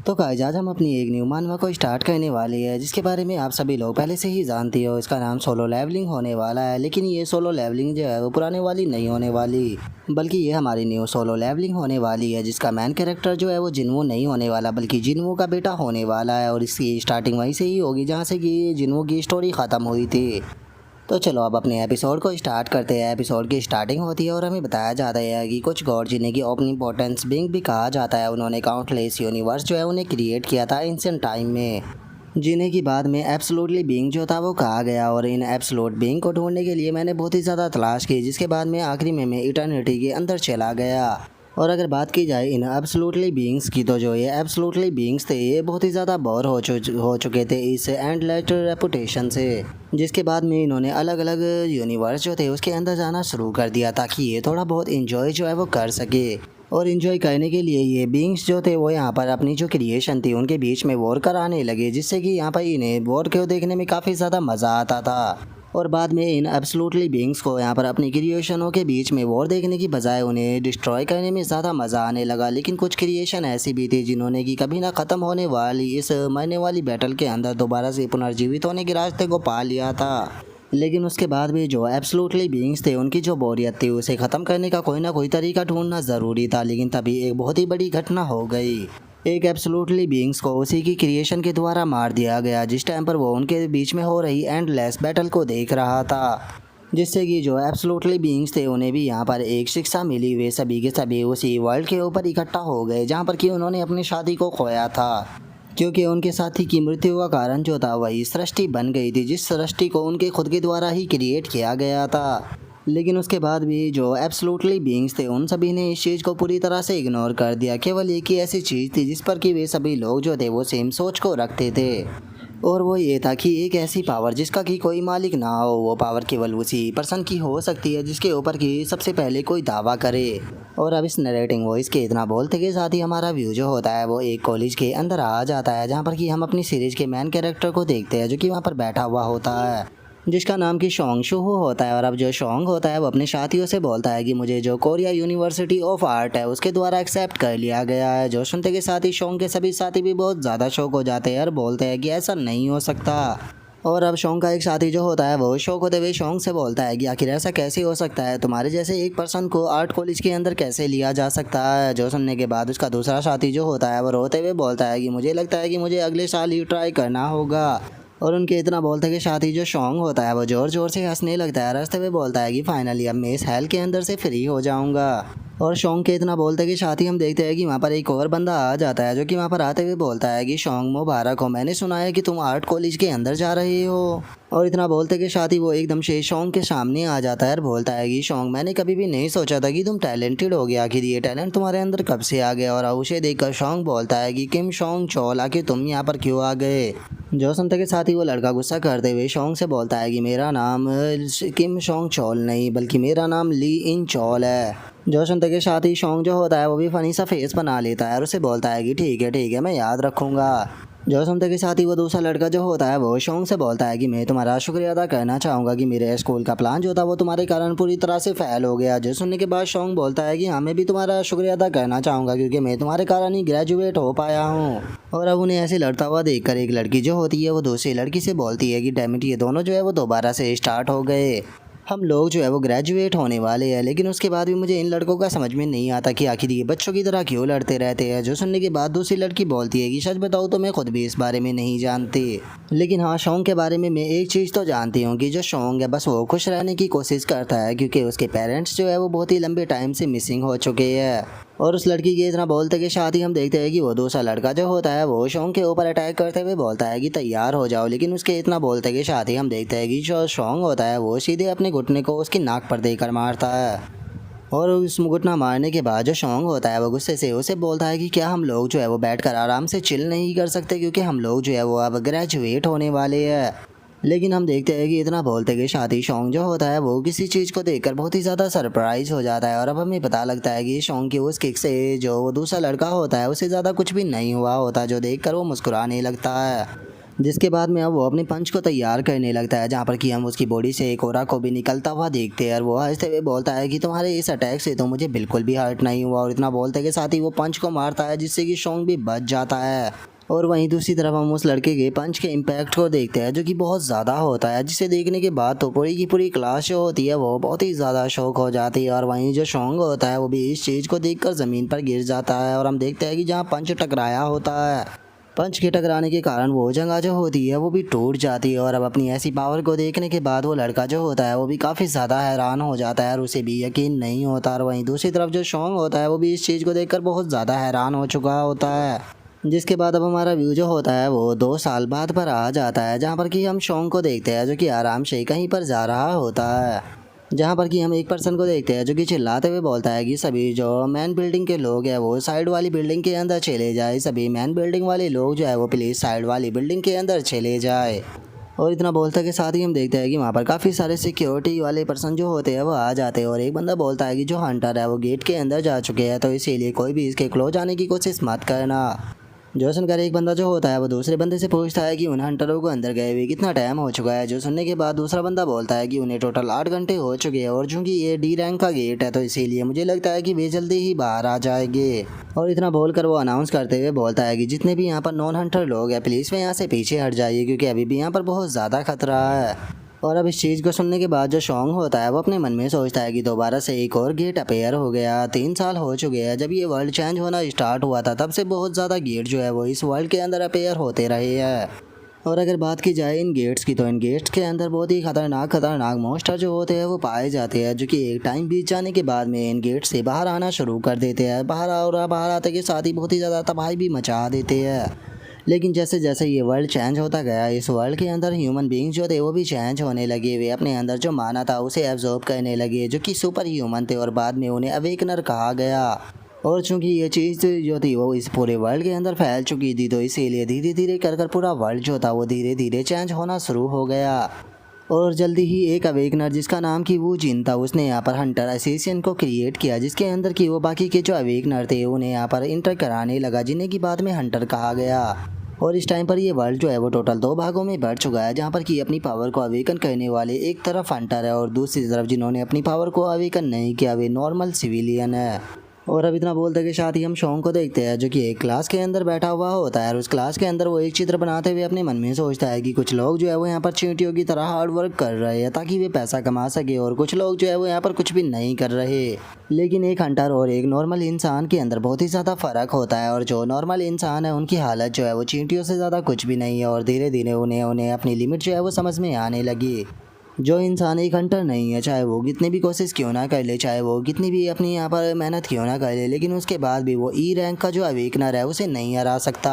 तो गाइस आज हम अपनी एक न्यू मानवा को स्टार्ट करने वाली है जिसके बारे में आप सभी लोग पहले से ही जानती हो। इसका नाम सोलो लेवलिंग होने वाला है, लेकिन ये सोलो लेवलिंग जो है वो पुराने वाली नहीं होने वाली, बल्कि ये हमारी न्यू सोलो लेवलिंग होने वाली है जिसका मेन कैरेक्टर जो है वो जिन्वो नहीं होने वाला बल्कि जिन्वो का बेटा होने वाला है। और इसकी स्टार्टिंग वहीं से ही होगी जहाँ से कि जिन्वो की स्टोरी ख़त्म हुई थी। तो चलो अब अपने एपिसोड को स्टार्ट करते हैं। एपिसोड की स्टार्टिंग होती है और हमें बताया जाता है कि कुछ गॉड जिन्हें की ओमनिपोटेंस बीइंग भी कहा जाता है, उन्होंने काउंटलेस यूनिवर्स जो है उन्हें क्रिएट किया था एंशिएंट टाइम में, जिन्हें की बाद में एब्सोल्युटली बीइंग जो था वो कहा गया। और इन एब्सोल्यूट बीइंग को ढूंढने के लिए मैंने बहुत ही ज़्यादा तलाश की, जिसके बाद में आखिरी में मैं इटर्निटी के अंदर चला गया। और अगर बात की जाए इन एब्सोल्युटली बीइंग्स की, तो जो ये एब्सोल्युटली बीइंग्स थे ये बहुत ही ज़्यादा बोर हो चुके थे इस एंडलेस रेपुटेशन से, जिसके बाद में इन्होंने अलग अलग यूनिवर्स जो थे उसके अंदर जाना शुरू कर दिया ताकि ये थोड़ा बहुत इंजॉय जो है वो कर सके। और इन्जॉय करने के लिए ये बीइंग्स जो थे वो यहाँ पर अपनी जो क्रिएशन थी उनके बीच में वॉर कराने लगे, जिससे कि यहाँ पर इन्हें वॉर को देखने में काफ़ी ज़्यादा मज़ा आता था। और बाद में इन एब्सोल्युटली बीइंग्स को यहाँ पर अपनी क्रिएशनों के बीच में वॉर देखने की बजाय उन्हें डिस्ट्रॉय करने में ज़्यादा मज़ा आने लगा। लेकिन कुछ क्रिएशन ऐसी भी थी जिन्होंने कि कभी ना ख़त्म होने वाली इस मरने वाली बैटल के अंदर दोबारा से पुनर्जीवित होने के रास्ते को पा लिया था। लेकिन उसके बाद भी जो एब्सोल्युटली बीइंग्स थे उनकी जो बोरियत थी उसे ख़त्म करने का कोई ना कोई तरीका ढूंढना ज़रूरी था। लेकिन तभी एक बहुत ही बड़ी घटना हो गई। एक एब्सोल्युटली बीइंग्स को उसी की क्रिएशन के द्वारा मार दिया गया जिस टाइम पर वो उनके बीच में हो रही एंडलेस बैटल को देख रहा था, जिससे कि जो एब्सोल्युटली बीइंग्स थे उन्हें भी यहाँ पर एक शिक्षा मिली। वे सभी के सभी उसी वर्ल्ड के ऊपर इकट्ठा हो गए जहाँ पर कि उन्होंने अपनी शादी को खोया था, क्योंकि उनके साथी की मृत्यु का कारण जो था वही सृष्टि बन गई थी, जिस सृष्टि को उनके खुद के द्वारा ही क्रिएट किया गया था। लेकिन उसके बाद भी जो एब्सोल्युटली बीइंग्स थे उन सभी ने इस चीज़ को पूरी तरह से इग्नोर कर दिया। केवल एक ही ऐसी चीज़ थी जिस पर कि वे सभी लोग जो थे वो सेम सोच को रखते थे, और वो ये था कि एक ऐसी पावर जिसका कि कोई मालिक ना हो, वो पावर केवल उसी पर्सन की हो सकती है जिसके ऊपर कि सबसे पहले कोई दावा करे। और अब इस नरेटिंग वॉइस के इतना बोलते के साथ ही हमारा व्यू जो होता है वो एक कॉलेज के अंदर आ जाता है, जहाँ पर कि हम अपनी सीरीज़ के मेन कैरेक्टर को देखते हैं जो कि वहाँ पर बैठा हुआ होता है, जिसका नाम कि शोंग शुहो होता है। और अब जो शोंग होता है वो अपने साथियों से बोलता है कि मुझे जो कोरिया यूनिवर्सिटी ऑफ आर्ट है उसके द्वारा एक्सेप्ट कर लिया गया है। जो सुनते के साथ ही शोंग के सभी साथी भी बहुत ज़्यादा शौक हो जाते हैं और बोलते हैं कि ऐसा नहीं हो सकता। और अब शोंग का एक साथी जो होता है वो शौक होते हुए शोंग से बोलता है कि आखिर ऐसा कैसे हो सकता है, तुम्हारे जैसे एक पर्सन को आर्ट कॉलेज के अंदर कैसे लिया जा सकता है। जो सुनने के बाद उसका दूसरा साथी जो होता है वो रोते हुए बोलता है कि मुझे लगता है कि मुझे अगले साल ही ट्राई करना होगा। और उनके इतना बोलते के साथ ही जो शोंग होता है वो ज़ोर ज़ोर से हंसने लगता है, रास्ते में बोलता है कि फाइनली अब मैं इस हेल के अंदर से फ्री हो जाऊंगा। और शोंग के इतना बोलते के साथ ही हम देखते हैं कि वहाँ पर एक और बंदा आ जाता है जो कि वहाँ पर आते हुए बोलता है कि शोंग मुबारक हो, मैंने सुना है कि तुम आर्ट कॉलेज के अंदर जा रहे हो। और इतना बोलते के साथ ही वो एकदम से शोंग के सामने आ जाता है और बोलता है कि शोंग, मैंने कभी भी नहीं सोचा था कि तुम टैलेंटेड हो गया, आखिर ये टैलेंट तुम्हारे अंदर कब से आ गया। और उसे देखकर शोंग बोलता है कि किम शोंग चोल, आखिर तुम यहाँ पर क्यों आ गए। जो सुनते के साथ ही वो लड़का गुस्सा करते हुए शोंग से बोलता है कि मेरा नाम किम शोंग चोल नहीं बल्कि मेरा नाम ली इन चोल है। जो सुनते के साथ ही शोंग जो होता है वो भी फनी सा फेस बना लेता है और उसे बोलता है कि ठीक है मैं याद रखूँगा। जो सुनते के साथ ही वो दूसरा लड़का जो होता है वो शोंग से बोलता है कि मैं तुम्हारा शुक्रिया अदा करना चाहूँगा कि मेरे स्कूल का प्लान जो था वो तुम्हारे कारण पूरी तरह से फेल हो गया। जो सुनने के बाद शोंग बोलता है कि हाँ, मैं भी तुम्हारा शुक्रिया अदा करना चाहूँगा क्योंकि मैं तुम्हारे कारण ही ग्रेजुएट हो पाया हूँ। और अब उन्हें ऐसे लड़ता हुआ देखकर एक लड़की जो होती है वो दूसरी लड़की से बोलती है कि डैम इट, ये दोनों जो है वो दोबारा से स्टार्ट हो गए, हम लोग जो है वो ग्रेजुएट होने वाले हैं। लेकिन उसके बाद भी मुझे इन लड़कों का समझ में नहीं आता कि आखिर ये बच्चों की तरह क्यों लड़ते रहते हैं। जो सुनने के बाद दूसरी लड़की बोलती है कि सच बताऊँ तो मैं खुद भी इस बारे में नहीं जानती, लेकिन हाँ, शोंग के बारे में मैं एक चीज़ तो जानती हूँ कि जो शोंग है बस वो खुश रहने की कोशिश करता है क्योंकि उसके पेरेंट्स जो है वो बहुत ही लंबे टाइम से मिसिंग हो चुके हैं। और उस लड़की के इतना बोलते के साथ ही हम देखते हैं कि वो दूसरा लड़का जो होता है वो शोंग के ऊपर अटैक करते हुए बोलता है कि तैयार हो जाओ। लेकिन उसके इतना बोलते के साथ ही हम देखते हैं कि जो शोंग होता है वो सीधे अपने घुटने को उसकी नाक पर देकर मारता है। और उस घुटना मारने के बाद जो शोंग होता है वो गुस्से से उसे बोलता है कि क्या हम लोग जो है वो बैठकर आराम से चिल नहीं कर सकते, क्योंकि हम लोग जो है वो अब ग्रेजुएट होने वाले हैं। लेकिन हम देखते हैं कि इतना बोलते के साथ ही शोंग जो होता है वो किसी चीज़ को देखकर बहुत ही ज़्यादा सरप्राइज हो जाता है। और अब हमें पता लगता है कि शोंग की उस किक से जो वो दूसरा लड़का होता है उससे ज़्यादा कुछ भी नहीं हुआ होता, जो देखकर वो मुस्कुराने लगता है। जिसके बाद में अब वो अपने पंच को तैयार करने लगता है, जहाँ पर कि हम उसकी बॉडी से एक औरा को भी निकलता हुआ देखते हैं और वो हंसते हुए बोलता है कि तुम्हारे इस अटैक से तो मुझे बिल्कुल भी हर्ट नहीं हुआ। और इतना बोलते के साथ ही वो पंच को मारता है, जिससे कि शोंग भी बच जाता है। और वहीं दूसरी तरफ हम उस लड़के के पंच के इम्पैक्ट को देखते हैं, जो कि बहुत ज़्यादा होता है, जिसे देखने के बाद तो पूरी की पूरी क्लास जो होती है वो बहुत ही ज़्यादा शौक हो जाती है। और वहीं जो शोंग होता है वो भी इस चीज़ को देखकर ज़मीन पर गिर जाता है। और हम देखते हैं कि जहाँ पंच टकराया होता है, पंच के टकराने के कारण वो जगह जो होती है वो भी टूट जाती है। और अब अपनी ऐसी पावर को देखने के बाद वो लड़का जो होता है वो भी काफ़ी ज़्यादा हैरान हो जाता है और उसे भी यकीन नहीं होता। और वहीं दूसरी तरफ जो शोंग होता है वो भी इस चीज़ को देखकर बहुत ज़्यादा हैरान हो चुका होता है। जिसके बाद अब हमारा व्यू जो होता है वो 2 साल बाद पर आ जाता है, जहाँ पर कि हम शोंग को देखते हैं जो कि आराम से कहीं पर जा रहा होता है। जहाँ पर कि हम एक पर्सन को देखते हैं जो कि चिल्लाते हुए बोलता है कि सभी जो मैन बिल्डिंग के लोग हैं वो साइड वाली बिल्डिंग के अंदर चले जाए, सभी मैन बिल्डिंग वाले लोग जो है वो प्लीज़ साइड वाली बिल्डिंग के अंदर चले जाए। और इतना बोलते के साथ ही हम देखते हैं कि वहाँ पर काफ़ी सारे सिक्योरिटी वाले पर्सन जो होते हैं वो आ जाते हैं। और एक बंदा बोलता है कि जो हंटर है वो गेट के अंदर जा चुके हैं, तो इसीलिए कोई भी इसके क्लोज आने की कोशिश मत करना। जो सुनकर एक बंदा जो होता है वो दूसरे बंदे से पूछता है कि उन हंटरों को अंदर गए हुए कितना टाइम हो चुका है। जो सुनने के बाद दूसरा बंदा बोलता है कि उन्हें टोटल 8 घंटे हो चुके हैं, और चूंकि ये डी रैंक का गेट है तो इसीलिए मुझे लगता है कि वे जल्दी ही बाहर आ जाएंगे। और इतना बोलकर वो अनाउंस करते हुए बोलता है कि जितने भी यहाँ पर नॉन हंटर लोग हैं प्लीज़ वे यहाँ से पीछे हट जाइए, क्योंकि अभी भी यहाँ पर बहुत ज़्यादा खतरा है। और अब इस चीज़ को सुनने के बाद जो शोंग होता है वो अपने मन में सोचता है कि दोबारा से एक और गेट अपेयर हो गया। 3 साल हो चुके हैं जब ये वर्ल्ड चेंज होना स्टार्ट हुआ था, तब से बहुत ज़्यादा गेट जो है वो इस वर्ल्ड के अंदर अपेयर होते रहे हैं। और अगर बात की जाए इन गेट्स की, तो इन गेट्स के अंदर बहुत ही खतरनाक मॉन्स्टर जो होते हैं वो पाए जाते हैं, जो कि एक टाइम बीत जाने के बाद में इन गेट्स से बाहर आना शुरू कर देते हैं। बाहर आते के साथ ही बहुत ही ज़्यादा तबाही भी मचा देते हैं। लेकिन जैसे जैसे ये वर्ल्ड चेंज होता गया, इस वर्ल्ड के अंदर ह्यूमन बींग्स जो थे वो भी चेंज होने लगे। वे अपने अंदर जो माना था उसे एब्जॉर्ब करने लगे, जो कि सुपर ह्यूमन थे, और बाद में उन्हें अवेकनर कहा गया। और चूंकि ये चीज़ जो थी वो इस पूरे वर्ल्ड के अंदर फैल चुकी थी, तो इसीलिए धीरे धीरे कर पूरा वर्ल्ड जो था वो धीरे धीरे चेंज होना शुरू हो गया। और जल्दी ही एक अवेकनर जिसका नाम कि वो जिन था, उसने यहाँ पर हंटर एसोसिएशन को क्रिएट किया, जिसके अंदर कि वो बाकी के जो अवेकनर थे उन्हें यहाँ पर इंटर कराने लगा, जिन्हें की बाद में हंटर कहा गया। और इस टाइम पर ये वर्ल्ड जो है वो टोटल 2 भागों में बढ़ चुका है, जहाँ पर कि अपनी पावर को अवेकन करने वाले एक तरफ हंटर है और दूसरी तरफ जिन्होंने अपनी पावर को अवेकन नहीं किया वे नॉर्मल सिविलियन है। और अब इतना बोलते के साथ ही हम शोंग को देखते हैं जो कि एक क्लास के अंदर बैठा हुआ होता है, और उस क्लास के अंदर वो एक चित्र बनाते हुए अपने मन में सोचता है कि कुछ लोग जो है वो यहाँ पर चींटियों की तरह हार्ड वर्क कर रहे हैं ताकि वे पैसा कमा सके, और कुछ लोग जो है वो यहाँ पर कुछ भी नहीं कर रहे। लेकिन एक हंटर और एक नॉर्मल इंसान के अंदर बहुत ही ज़्यादा फ़र्क होता है, और जो नॉर्मल इंसान है उनकी हालत जो है वो चींटियों से ज़्यादा कुछ भी नहीं है। और धीरे धीरे उन्हें अपनी लिमिट जो है वो समझ में आने लगी। जो इंसान एक हंटर नहीं है, चाहे वो कितनी भी कोशिश क्यों ना कर ले, चाहे वो कितनी भी अपनी यहाँ पर मेहनत क्यों ना कर ले, लेकिन उसके बाद भी वो ई रैंक का जो अवेकनर है उसे नहीं हरा सकता।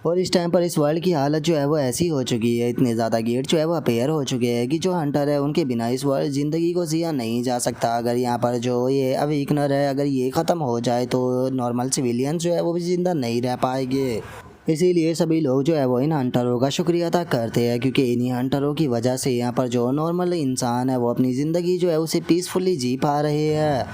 और इस टाइम पर इस वर्ल्ड की हालत जो है वो ऐसी हो चुकी है, इतने ज़्यादा गेट जो है वो अपेयर हो चुके हैं कि जो हंटर है उनके बिना इस वर्ल्ड ज़िंदगी को जिया नहीं जा सकता। अगर यहाँ पर जो ये अवेकनर है अगर ये ख़त्म हो जाए तो नॉर्मल सिविलियंस जो है वो भी ज़िंदा नहीं रह पाएंगे। इसीलिए सभी लोग जो है वो इन हंटरों का शुक्रिया अदा करते हैं, क्योंकि इन्हीं हंटरों की वजह से यहाँ पर जो नॉर्मल इंसान है वो अपनी ज़िंदगी जो है उसे पीसफुली जी पा रहे हैं।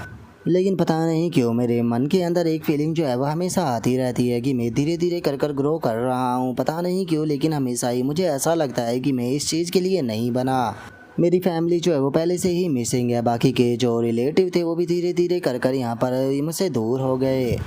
लेकिन पता नहीं क्यों मेरे मन के अंदर एक फीलिंग जो है वो हमेशा आती रहती है कि मैं धीरे धीरे कर ग्रो कर रहा हूँ, पता नहीं क्यों, लेकिन हमेशा ही मुझे ऐसा लगता है कि मैं इस चीज़ के लिए नहीं बना। मेरी फैमिली जो है वो पहले से ही मिसिंग है, बाकी के जो रिलेटिव थे वो भी धीरे धीरे कर यहाँ पर मुझसे दूर हो गए।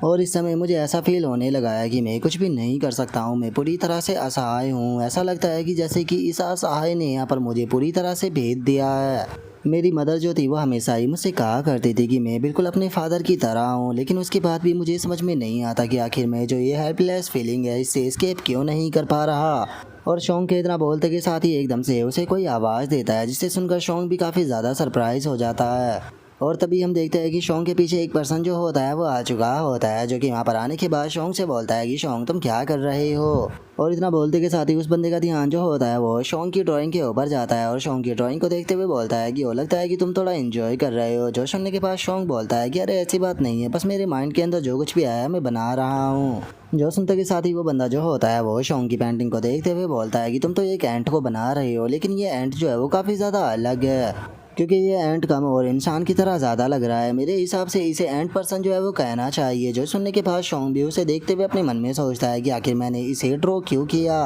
और इस समय मुझे ऐसा फील होने लगा है कि मैं कुछ भी नहीं कर सकता हूँ, मैं पूरी तरह से असहाय हूँ। ऐसा लगता है कि जैसे कि इस असहाय ने यहाँ पर मुझे पूरी तरह से भेज दिया है। मेरी मदर जो थी वो हमेशा ही मुझसे कहा करती थी कि मैं बिल्कुल अपने फादर की तरह हूँ, लेकिन उसके बाद भी मुझे समझ में नहीं आता कि आखिर मैं जो ये हेल्पलेस फीलिंग है इससे एस्केप क्यों नहीं कर पा रहा। और शोंग के इतना बोलते के साथ ही एकदम से उसे कोई आवाज़ देता है, जिससे सुनकर शोंग भी काफ़ी ज़्यादा सरप्राइज हो जाता है। और तभी हम देखते हैं कि शोंग के पीछे एक पर्सन जो होता है वो आ चुका होता है, जो कि वहाँ पर आने के बाद शोंग से बोलता है कि शोंग तुम क्या कर रहे हो। और इतना बोलते के साथ ही उस बंदे का ध्यान जो होता है वो शोंग की ड्राइंग के ऊपर जाता है, और शोंग की ड्राइंग को देखते हुए बोलता है कि वो लगता है कि तुम थोड़ा एंजॉय कर रहे हो। जो सुनने के बाद शोंग बोलता है कि अरे ऐसी बात नहीं है, बस मेरे माइंड के अंदर जो कुछ भी आया मैं बना रहा हूँ। जो सुनते के साथ ही वो बंदा जो होता है वो शोंग की पेंटिंग को देखते हुए बोलता है कि तुम तो एक एंट को बना रहे हो, लेकिन ये एंट जो है वो काफ़ी ज़्यादा अलग है, क्योंकि ये एंट कम और इंसान की तरह ज़्यादा लग रहा है। मेरे हिसाब से इसे एंट पर्सन जो है वो कहना चाहिए। जो सुनने के बाद शोंग भी उसे देखते हुए अपने मन में सोचता है कि आखिर मैंने इसे ड्रॉ क्यों किया।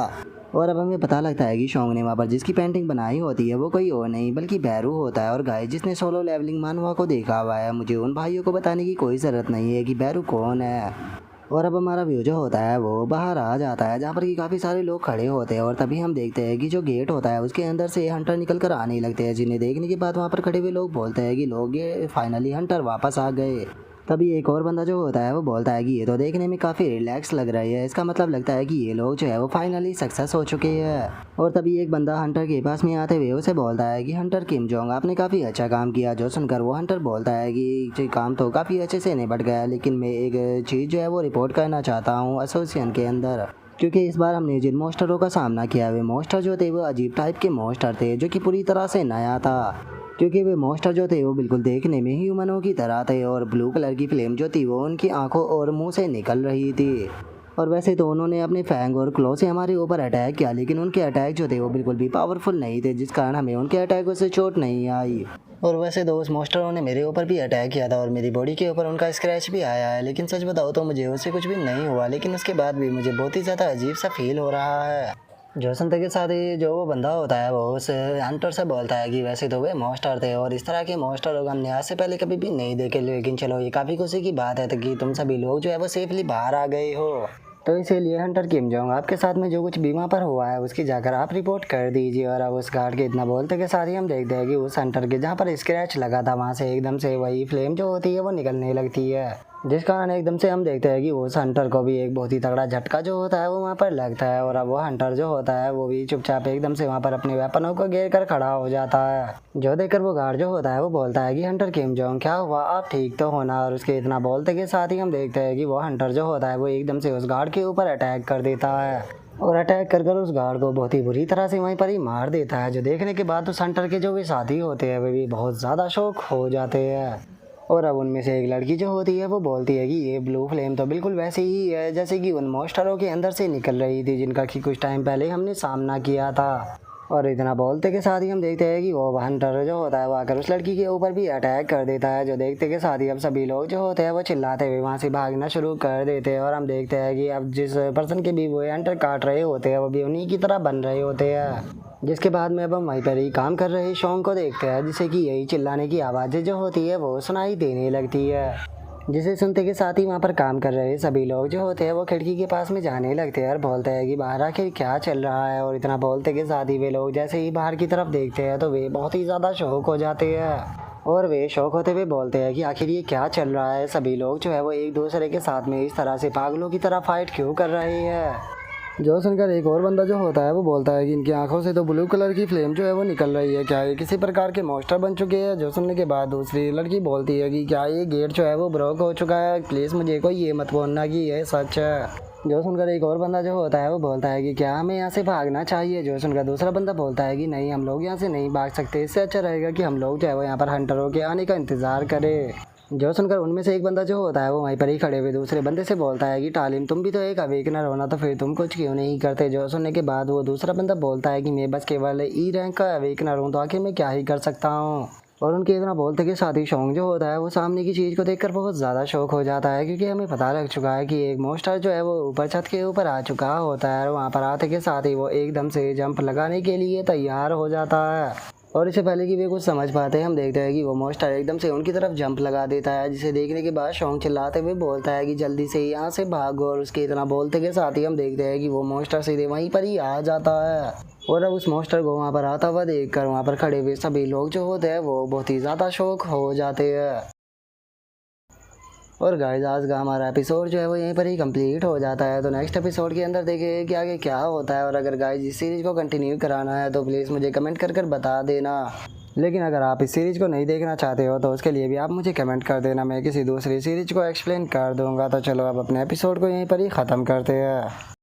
और अब हमें पता लगता है कि शोंग ने वहाँ पर जिसकी पेंटिंग बनाई होती है वो कोई और नहीं बल्कि बैरू होता है। और गाइस जिसने सोलो लेवलिंग मानवा को देखा हुआ है, मुझे उन भाइयों को बताने की कोई ज़रूरत नहीं है कि बैरू कौन है। और अब हमारा व्यू जो होता है वो बाहर आ जाता है, जहाँ पर कि काफ़ी सारे लोग खड़े होते हैं। और तभी हम देखते हैं कि जो गेट होता है उसके अंदर से हंटर निकल कर आने लगते हैं, जिन्हें देखने के बाद वहाँ पर खड़े हुए लोग बोलते हैं कि लोग ये फाइनली हंटर वापस आ गए। तभी एक और बंदा जो होता है वो बोलता है कि ये तो देखने में काफ़ी रिलैक्स लग रही है, इसका मतलब लगता है कि ये लोग जो है वो फाइनली सक्सेस हो चुके हैं। और तभी एक बंदा हंटर के पास में आते हुए उसे बोलता है कि हंटर किम जोंग, आपने काफ़ी अच्छा काम किया। जो सुनकर वो हंटर बोलता है कि ये काम तो काफ़ी अच्छे से निपट गया, लेकिन मैं एक चीज़ जो है वो रिपोर्ट करना चाहता हूँ एसोसिएशन के अंदर, क्योंकि इस बार हमने जिन मॉन्स्टरों का सामना किया वे मॉन्स्टर जो थे वो अजीब टाइप के मॉन्स्टर थे, जो कि पूरी तरह से नया था। क्योंकि वे मॉन्स्टर जो थे वो बिल्कुल देखने में ह्यूमनों की तरह थे, और ब्लू कलर की फ्लेम जो थी वो उनकी आंखों और मुंह से निकल रही थी। और वैसे तो उन्होंने अपने फैंग और क्लो से हमारे ऊपर अटैक किया, लेकिन उनके अटैक जो थे वो बिल्कुल भी पावरफुल नहीं थे, जिस कारण हमें उनके अटैकों से चोट नहीं आई। और वैसे तो उस मॉन्स्टरों ने मेरे ऊपर भी अटैक किया था और मेरी बॉडी के ऊपर उनका स्क्रैच भी आया है, लेकिन सच बताओ तो मुझे उससे कुछ भी नहीं हुआ। लेकिन उसके बाद भी मुझे बहुत ही ज़्यादा अजीब सा फील हो रहा है। जो संते के साथ ही जो वो बंदा होता है वो उस हंटर से बोलता है कि वैसे तो वे मॉन्स्टर थे और इस तरह के मॉन्स्टर हमने आज से पहले कभी भी नहीं देखे, लेकिन चलो ये काफ़ी खुशी की बात है कि तुम सभी लोग जो है वो सेफली बाहर आ गए हो। तो इसीलिए हंटर किम जोंग, आपके साथ में जो कुछ बीमा पर हुआ है उसकी जाकर आप रिपोर्ट कर दीजिए। और अब उस गार्ड के इतना बोलते के साथ ही हम देखते हैं कि उस हंटर के जहाँ पर स्क्रैच लगा था वहाँ से एकदम से वही फ्लेम जो होती है वो निकलने लगती है, जिस कारण एकदम से हम देखते हैं कि उस हंटर को भी एक बहुत ही तगड़ा झटका जो होता है वो वहाँ पर लगता है। और अब वो हंटर जो होता है वो भी चुपचाप एकदम से वहाँ पर अपने वेपनों को घेर कर खड़ा हो जाता है। जो देखकर वो गार्ड जो होता है वो बोलता है कि हंटर किम जोंग, क्या हुआ, आप ठीक तो होना। और उसके इतना बोलते के साथ ही हम देखते हैं कि वो हंटर जो होता है वो एकदम से उस गार्ड के ऊपर अटैक कर देता है, और अटैक कर उस गार्ड को बहुत ही बुरी तरह से वहीं पर ही मार देता है। जो देखने के बाद उस हंटर के जो भी साथी होते हैं वे भी बहुत ज़्यादा शौक हो जाते हैं। और अब उनमें से एक लड़की जो होती है वो बोलती है कि ये ब्लू फ्लेम तो बिल्कुल वैसे ही है जैसे कि उन मॉन्स्टरों के अंदर से निकल रही थी जिनका कि कुछ टाइम पहले हमने सामना किया था। और इतना बोलते के साथ ही हम देखते हैं कि वो हंटर जो होता है वो आकर उस लड़की के ऊपर भी अटैक कर देता है। जो देखते के साथ ही अब सभी लोग जो होते हैं वो चिल्लाते हुए वहाँ से भागना शुरू कर देते हैं। और हम देखते हैं कि अब जिस पर्सन के भी वो हंटर काट रहे होते हैं वो भी उन्हीं की तरह बन रहे होते हैं। जिसके बाद में अब हम वहीं पर ही काम कर रहे शोंग को देखते हैं, जिससे कि यही चिल्लाने की आवाज़ें जो होती है वो सुनाई देने लगती है, जिसे सुनते के साथ ही वहाँ पर काम कर रहे सभी लोग जो होते हैं वो खिड़की के पास में जाने लगते हैं और बोलते हैं कि बाहर आखिर क्या चल रहा है। और इतना बोलते के साथ ही वे लोग जैसे ही बाहर की तरफ देखते हैं तो वे बहुत ही ज़्यादा शौक हो जाते हैं, और वे शौक होते हुए बोलते हैं कि आखिर ये क्या चल रहा है, सभी लोग जो है वो एक दूसरे के साथ में इस तरह से पागलों की तरह फाइट क्यों कर रहे हैं। जो सुनकर एक और बंदा जो होता है वो बोलता है कि इनकी आंखों से तो ब्लू कलर की फ्लेम जो है वो निकल रही है, क्या ये किसी प्रकार के मॉन्स्टर बन चुके हैं। जो सुनने के बाद दूसरी लड़की बोलती है कि क्या ये गेट जो है वो ब्रेक हो चुका है, प्लीज़ मुझे कोई ये मत बोलना कि ये सच है। जो सुनकर एक और बंदा जो होता है वो बोलता है कि क्या हमें यहाँ से भागना चाहिए। जो सुनकर दूसरा बंदा बोलता है कि नहीं, हम लोग यहाँ से नहीं भाग सकते, इससे अच्छा रहेगा कि हम लोग जो है वो यहाँ पर हंटरों के आने का इंतज़ार करें। जो सुनकर उनमें से एक बंदा जो होता है वो वहीं पर ही खड़े हुए दूसरे बंदे से बोलता है कि टालिम, तुम भी तो एक अवेकनर होना, तो फिर तुम कुछ क्यों नहीं करते। जो सुनने के बाद वो दूसरा बंदा बोलता है कि मैं बस केवल ई रैंक का अवेकनर हूँ, तो आखिर मैं क्या ही कर सकता हूँ। और उनके इतना बोलते के साथ ही शोंग जो होता है वो सामने की चीज़ को देखकर बहुत ज़्यादा शौक हो जाता है, क्योंकि हमें पता लग चुका है कि एक मॉन्स्टर जो है वो ऊपर छत के ऊपर आ चुका होता है। और वहाँ पर आते के साथ ही वो एकदम से जंप लगाने के लिए तैयार हो जाता है। और इससे पहले कि वे कुछ समझ पाते हैं हम देखते हैं कि वो मॉन्स्टर एकदम से उनकी तरफ जंप लगा देता है, जिसे देखने के बाद शोंग चिल्लाते हुए बोलता है कि जल्दी से यहाँ से भागो। और उसके इतना बोलते के साथ ही हम देखते हैं कि वो मॉन्स्टर सीधे वहीं पर ही आ जाता है। और अब उस मॉन्स्टर को वहाँ पर आता हुआ देखकर वहाँ पर खड़े हुए सभी लोग जो होते हैं वो बहुत ही ज़्यादा शौक हो जाते हैं। और गाइस आज का हमारा एपिसोड जो है वो यहीं पर ही कंप्लीट हो जाता है। तो नेक्स्ट एपिसोड के अंदर देखेंगे कि आगे क्या होता है। और अगर गाइस इस सीरीज़ को कंटिन्यू कराना है तो प्लीज़ मुझे कमेंट कर बता देना। लेकिन अगर आप इस सीरीज़ को नहीं देखना चाहते हो तो उसके लिए भी आप मुझे कमेंट कर देना, मैं किसी दूसरी सीरीज़ को एक्सप्लेन कर दूंगा। तो चलो अब अपने एपिसोड को यहीं पर ही ख़त्म करते हैं।